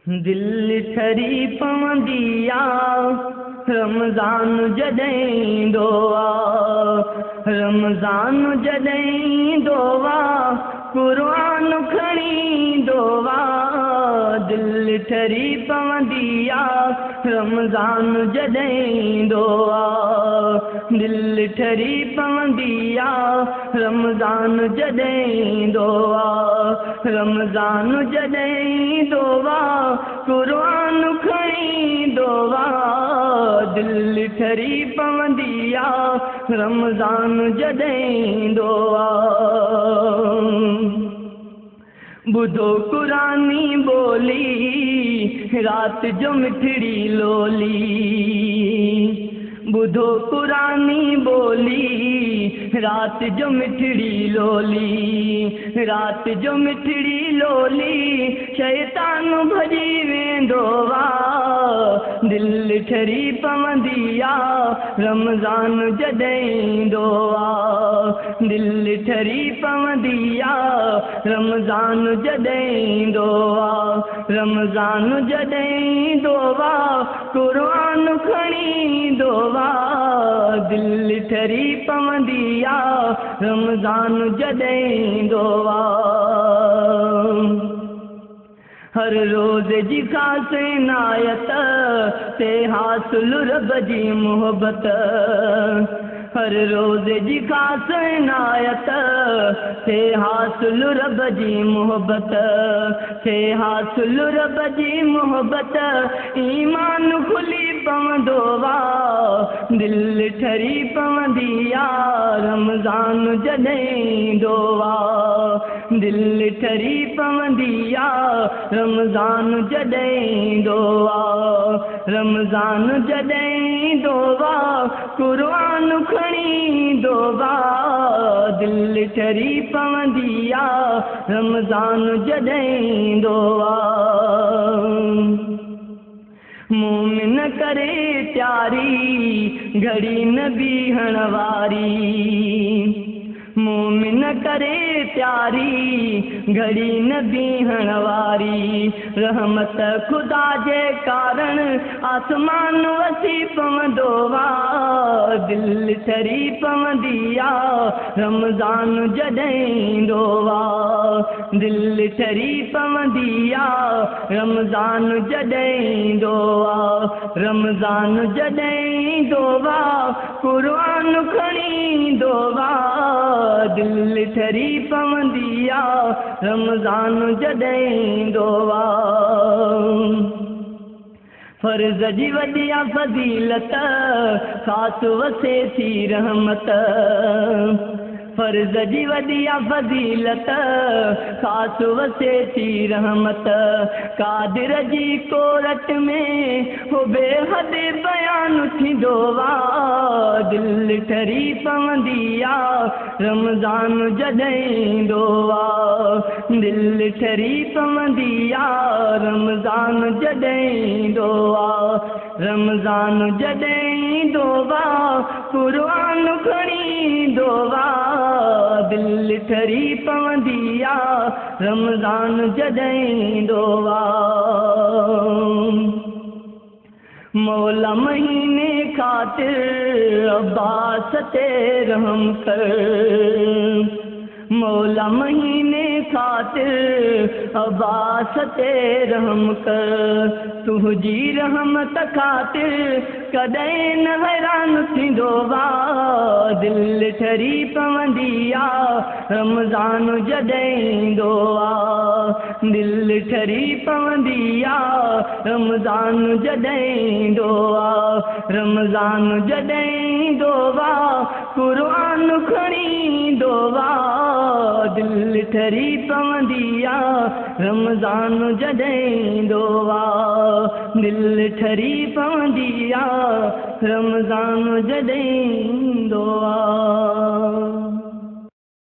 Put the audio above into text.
दिल ठरी पवंदी रमज़ान जॾहिं ईंदो रमज़ान जॾहिं ईंदो क़ुरान खणी ईंदो दिल ठरी पवंदी रमज़ान जॾहिं ईंदो दिल ठरी पवंदी रमज़ान जॾहिं ईंदो रमज़ान जॾहिं ईंदो क़ुरान खणी ईंदो दिल ठरी पवंदी रमज़ान जॾहिं ईंदो ॿुधो क़ुरानी ॿोली रात जो मिठड़ी लोली ॿुधो क़ुरानी ॿोली रात जो मिठड़ी लोली रात जो मिठड़ी लोली शैतान भॼी वेंदो दिल ठरी पवंदी रमज़ान जॾहिं ईंदो दिल ठरी पवंदी रमज़ान जॾहिं ईंदो रमज़ान जॾहिं ईंदो क़ुरान खणी ईंदो दिल ठरी पवंदी रमज़ान जॾहिं ईंदो हर रोज़ जी ख़ास इनायत ते हासिल रब जी मोहबत हर रोज़ जी ख़ास इनायत ते हासिल रब जी मोहबत ते हासिल रब जी मोहबत ईमान खुली पवंदो दिल ठरी पवंदी रमज़ान जॾहिं ईंदो दिल ठरी पवंदी रमज़ान जॾहिं ईंदो रमज़ान जॾहिं ईंदो क़ुरान खणी ईंदो दिल ठरी पवंदी रमज़ान जॾहिं ईंदो मोमिन करे त्यारी घड़ी न बीहण वारी मोमिन करे त्यारी घड़ी न बीहण वारी रहमत खुदा जे कारण आसमान वसी पवंदो दिल ठरी पवंदी रमज़ान जॾहिं ईंदो दिल ठरी पवंदी रमज़ान जॾहिं ईंदो रमज़ान जॾहिं ईंदो क़ुरान खणी ईंदो दिल ठरी पवंदी रमज़ान जॾहिं ईंदो फ़र्ज़ जी वॾी फ़ज़ीलत ख़ास वसे थी रहमत फ़र्ज़ जी वॾी फ़ज़ीलत ख़ास वसे थी रहमत क़ादिर जी कोरट में हो बेहद बयान थींदो दिल ठरी पवंदी रमज़ान जॾहिं ईंदो दिल ठरी पवंदी रमज़ान जॾहिं ईंदो रमज़ान जॾहिं ईंदो क़ुरान खणी ईंदो दिल ठरी पवंदी रमज़ान जॾहिं ईंदो मौला महीने ख़ातिर अब्बास ते रहम कर मौला महीने ख़ातिर अब्बास ते रहम कर तुंहिंजी रहमत ख़ातिर कॾहिं न हैरान थींदो दिल ठरी पवंदी रमज़ान जॾहिं ईंदो दिल ठरी पवंदी रमज़ान जॾहिं ईंदो रमज़ान जॾहिं ईंदो क़ुरान खणी ईंदो दिल ठरी पवंदी रमज़ान जॾहिं ईंदो दिल ठरी पवंदी रमज़ान जॾहिं ईंदो